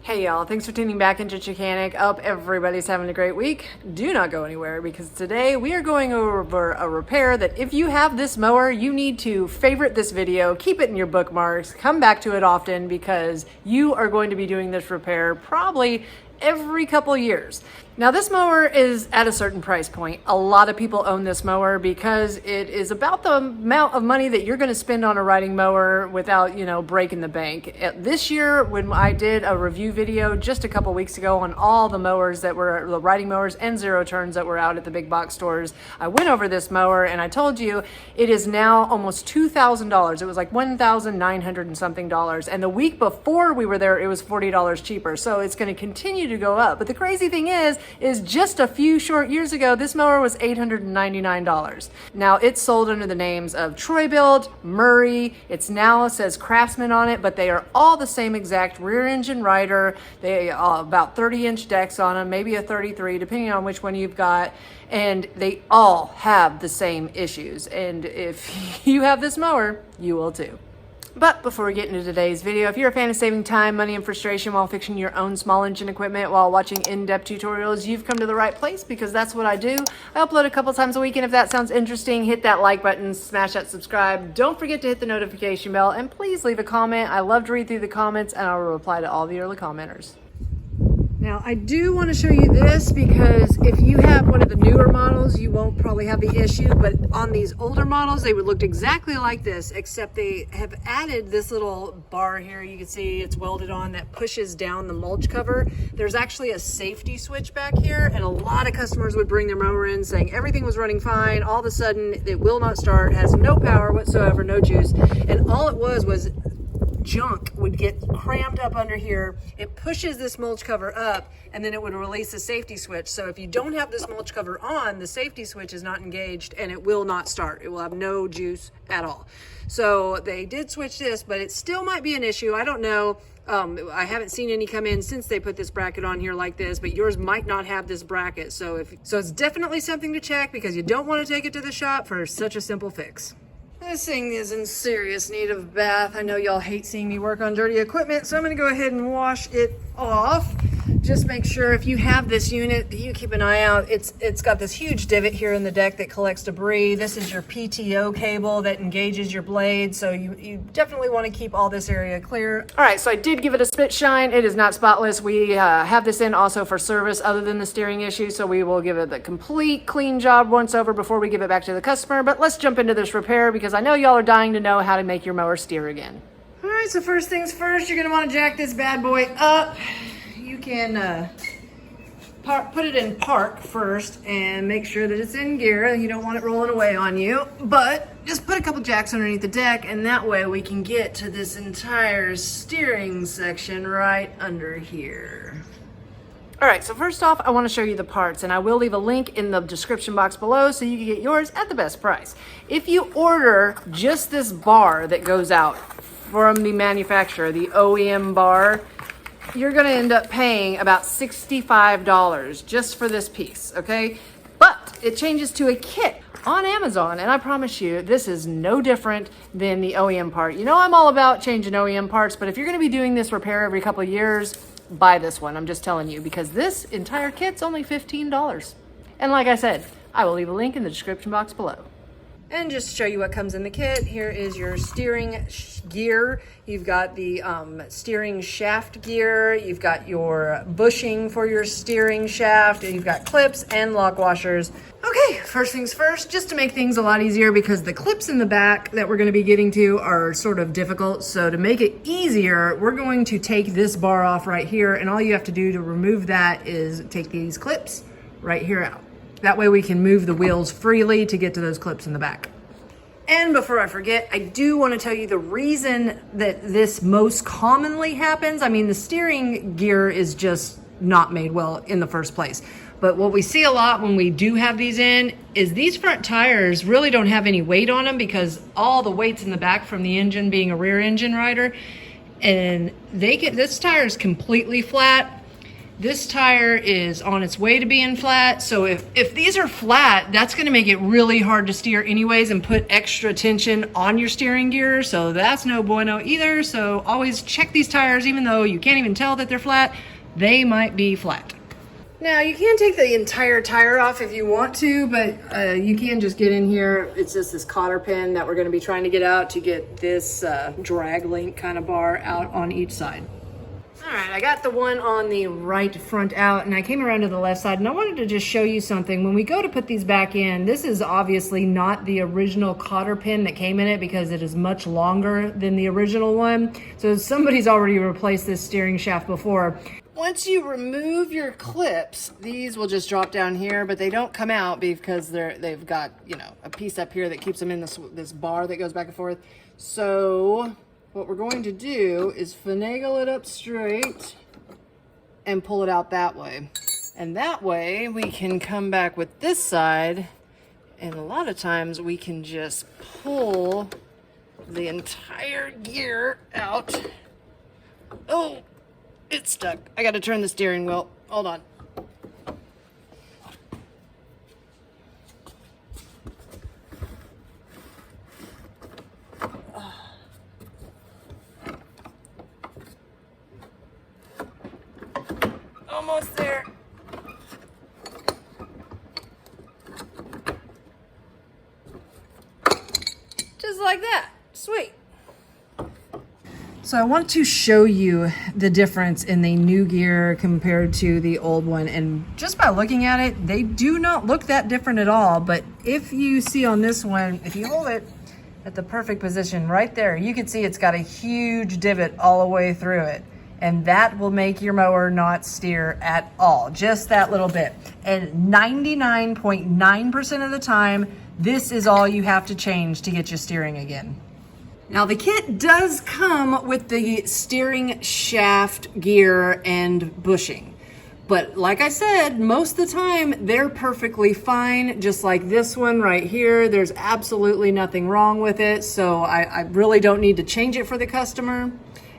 Hey y'all, thanks for tuning back into Chickanic. Hope everybody's having a great week. Do not go anywhere because today we are going over a repair that if you have this mower, you need to favorite this video, keep it in your bookmarks, come back to it often because you are going to be doing this repair probably every couple years. Now this mower is at a certain price point. A lot of people own this mower because it is about the amount of money that you're going to spend on a riding mower without, breaking the bank. This year, when I did a review video just a couple weeks ago on all the mowers that were the riding mowers and zero turns that were out at the big box stores, I went over this mower and I told you it is now almost $2,000. It was like $1,900 and something dollars. And the week before we were there, it was $40 cheaper. So it's going to continue to go up. But the crazy thing is just a few short years ago, this mower was $899. Now it's sold under the names of TroyBilt, Murray. It's now says Craftsman on it, but they are all the same exact rear engine rider. They are about 30-inch decks on them, maybe a 33, depending on which one you've got. And they all have the same issues. And if you have this mower, you will too. But before we get into today's video, if you're a fan of saving time, money, and frustration while fixing your own small engine equipment while watching in-depth tutorials, you've come to the right place because that's what I do. I upload a couple times a week, and if that sounds interesting, hit that like button, smash that subscribe. Don't forget to hit the notification bell, and please leave a comment. I love to read through the comments, and I will reply to all the early commenters. Now, I do want to show you this because if you have one of the newer models, you won't probably have the issue, but on these older models, they would look exactly like this, except they have added this little bar here. You can see it's welded on that pushes down the mulch cover. There's actually a safety switch back here, and a lot of customers would bring their mower in saying everything was running fine. All of a sudden, it will not start, has no power whatsoever, no juice, and all it was junk would get crammed up under here. It pushes this mulch cover up and then it would release the safety switch. So if you don't have this mulch cover on, the safety switch is not engaged and it will not start. It will have no juice at all. So they did switch this, but it still might be an issue. I don't know. I haven't seen any come in since they put this bracket on here like this, but yours might not have this bracket. So it's definitely something to check because you don't want to take it to the shop for such a simple fix. This thing is in serious need of a bath. I know y'all hate seeing me work on dirty equipment, so I'm gonna go ahead and wash it off. Just make sure if you have this unit that you keep an eye out. It's got this huge divot here in the deck that collects debris. This is your PTO cable that engages your blade, so you definitely want to keep all this area clear. All right, so I did give it a spit shine. It is not spotless. We have this in also for service other than the steering issue, so we will give it the complete clean job once over before we give it back to the customer. But let's jump into this repair because I know y'all are dying to know how to make your mower steer again. All right, so first things first, you're gonna want to jack this bad boy up. You can put it in park first and make sure that it's in gear. You don't want it rolling away on you, but just put a couple jacks underneath the deck and that way we can get to this entire steering section right under here. All right, so first off, I want to show you the parts, and I will leave a link in the description box below so you can get yours at the best price. If you order just this bar that goes out from the manufacturer, the OEM bar, you're going to end up paying about $65 just for this piece, okay? But it changes to a kit on Amazon, and I promise you, this is no different than the OEM part. You know, I'm all about changing OEM parts, but if you're going to be doing this repair every couple of years, buy this one. I'm just telling you, because this entire kit's only $15. And like I said, I will leave a link in the description box below. And just to show you what comes in the kit, here is your steering gear. You've got the steering shaft gear. You've got your bushing for your steering shaft. And you've got clips and lock washers. Okay, first things first, just to make things a lot easier because the clips in the back that we're going to be getting to are sort of difficult. So to make it easier, we're going to take this bar off right here. And all you have to do to remove that is take these clips right here out. That way we can move the wheels freely to get to those clips in the back. And before I forget, I do want to tell you the reason that this most commonly happens. I mean, the steering gear is just not made well in the first place. But what we see a lot when we do have these in is these front tires really don't have any weight on them because all the weight's in the back from the engine being a rear engine rider. And this tire is completely flat. This tire is on its way to being flat. So if these are flat, that's gonna make it really hard to steer anyways and put extra tension on your steering gear. So that's no bueno either. So always check these tires, even though you can't even tell that they're flat, they might be flat. Now you can take the entire tire off if you want to, but you can just get in here. It's just this cotter pin that we're gonna be trying to get out to get this drag link kind of bar out on each side. All right, I got the one on the right front out, and I came around to the left side, and I wanted to just show you something. When we go to put these back in, this is obviously not the original cotter pin that came in it because it is much longer than the original one. So somebody's already replaced this steering shaft before. Once you remove your clips, these will just drop down here, but they don't come out because they've got, you know, a piece up here that keeps them in this bar that goes back and forth. So what we're going to do is finagle it up straight and pull it out that way. And that way we can come back with this side, and a lot of times we can just pull the entire gear out. Oh! It's stuck. I got to turn the steering wheel. Hold on. Almost there. Just like that. Sweet. So I want to show you the difference in the new gear compared to the old one. And just by looking at it, they do not look that different at all. But if you see on this one, if you hold it at the perfect position right there, you can see it's got a huge divot all the way through it. And that will make your mower not steer at all, just that little bit. And 99.9% of the time, this is all you have to change to get you steering again. Now the kit does come with the steering shaft gear and bushing. But like I said, most of the time they're perfectly fine, just like this one right here. There's absolutely nothing wrong with it, so I really don't need to change it for the customer.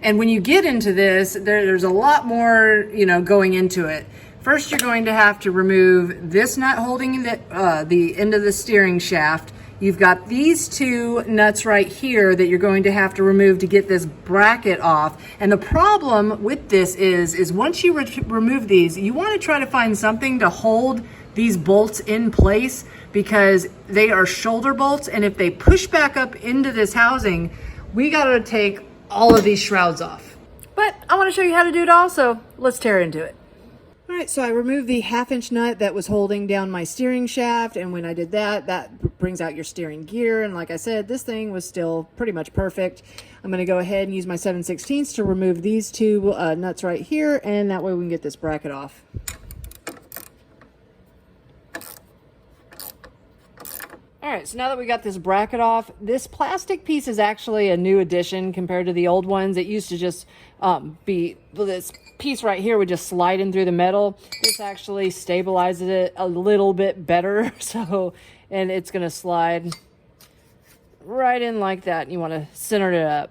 And when you get into this, there's a lot more, you know, going into it. First, you're going to have to remove this nut holding the end of the steering shaft. You've got these two nuts right here that you're going to have to remove to get this bracket off. And the problem with this is once you remove these, you want to try to find something to hold these bolts in place because they are shoulder bolts. And if they push back up into this housing, we got to take all of these shrouds off. But I want to show you how to do it all, so let's tear into it. All right, so I removed the 1/2-inch nut that was holding down my steering shaft, and when I did that, that brings out your steering gear, and like I said, this thing was still pretty much perfect. I'm going to go ahead and use my 7/16 to remove these two nuts right here, and that way we can get this bracket off. All right, so now that we got this bracket off, this plastic piece is actually a new addition compared to the old ones. It used to just be this piece right here would just slide in through the metal. This actually stabilizes it a little bit better. So, and it's gonna slide right in like that. And you wanna center it up.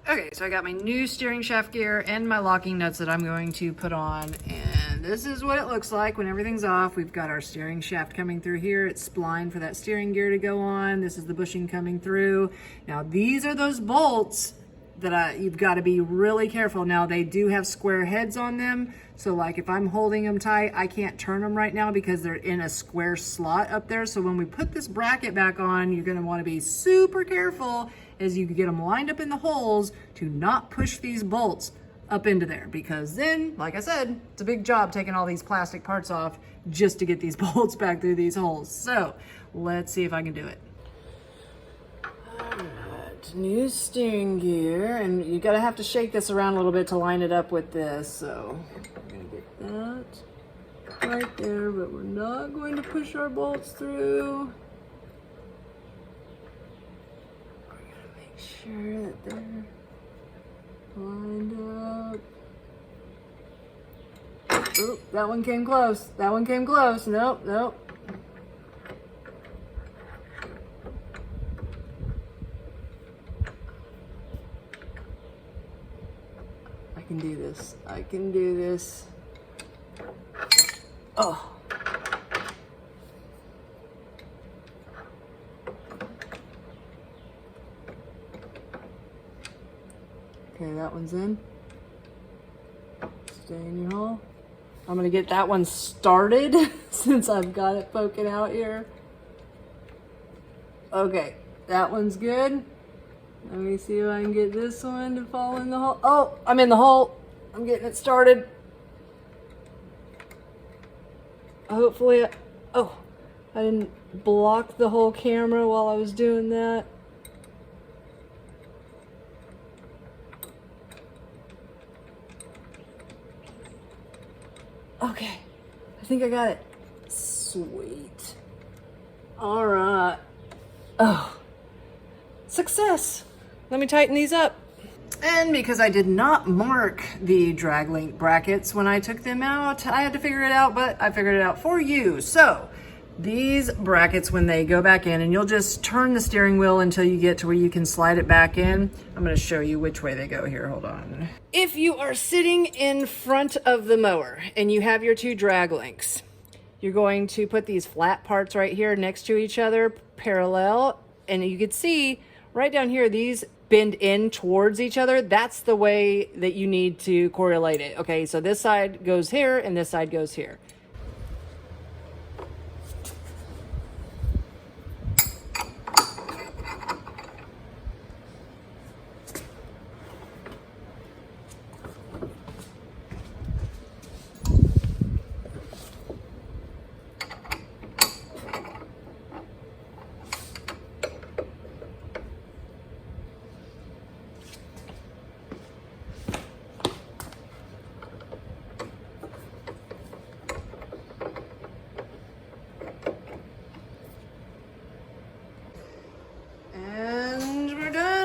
Okay, so I got my new steering shaft gear and my locking nuts that I'm going to put on. And this is what it looks like when everything's off. We've got our steering shaft coming through here. It's splined for that steering gear to go on. This is the bushing coming through. Now these are those bolts that you've got to be really careful. Now they do have square heads on them, so like if I'm holding them tight, I can't turn them right now because they're in a square slot up there. So when we put this bracket back on, you're going to want to be super careful as you get them lined up in the holes to not push these bolts up into there, because then, like I said, it's a big job taking all these plastic parts off just to get these bolts back through these holes. So let's see if I can do it. New steering gear, and you gotta have to shake this around a little bit to line it up with this. So we're gonna get that right there, but we're not going to push our bolts through. We're gonna make sure that they're lined up. Oop, that one came close. That one came close. Nope, nope. I can do this. I can do this. Oh. Okay, that one's in. Stay in your hole. I'm gonna get that one started since I've got it poking out here. Okay, that one's good. Let me see if I can get this one to fall in the hole. Oh, I'm in the hole. I'm getting it started. Hopefully, I didn't block the whole camera while I was doing that. Okay, I think I got it. Sweet. All right. Oh, success. Let me tighten these up. And because I did not mark the drag link brackets when I took them out, I had to figure it out, but I figured it out for you. So these brackets, when they go back in, and you'll just turn the steering wheel until you get to where you can slide it back in. I'm gonna show you which way they go here, hold on. If you are sitting in front of the mower and you have your two drag links, you're going to put these flat parts right here next to each other, parallel, and you can see right down here, these bend in towards each other. That's the way that you need to correlate it. Okay, so this side goes here and this side goes here.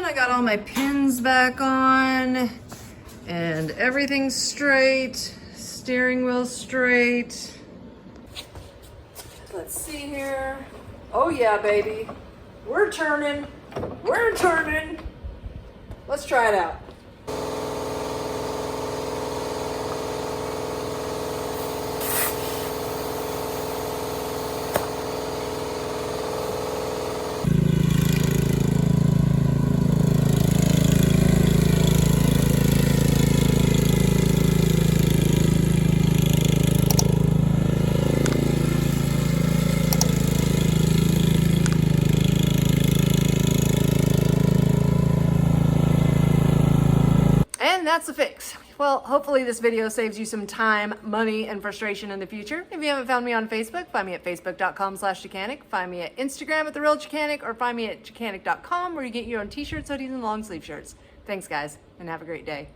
I got all my pins back on and everything's straight, steering wheel straight. Let's see here. Oh yeah, baby. We're turning. We're turning. Let's try it out. And that's the fix. Well, hopefully this video saves you some time, money, and frustration in the future. If you haven't found me on Facebook, find me at facebook.com/Chickanic. Find me at Instagram at TheRealChickanic, or find me at Chickanic.com where you get your own t-shirts, hoodies, and long sleeve shirts. Thanks guys, and have a great day.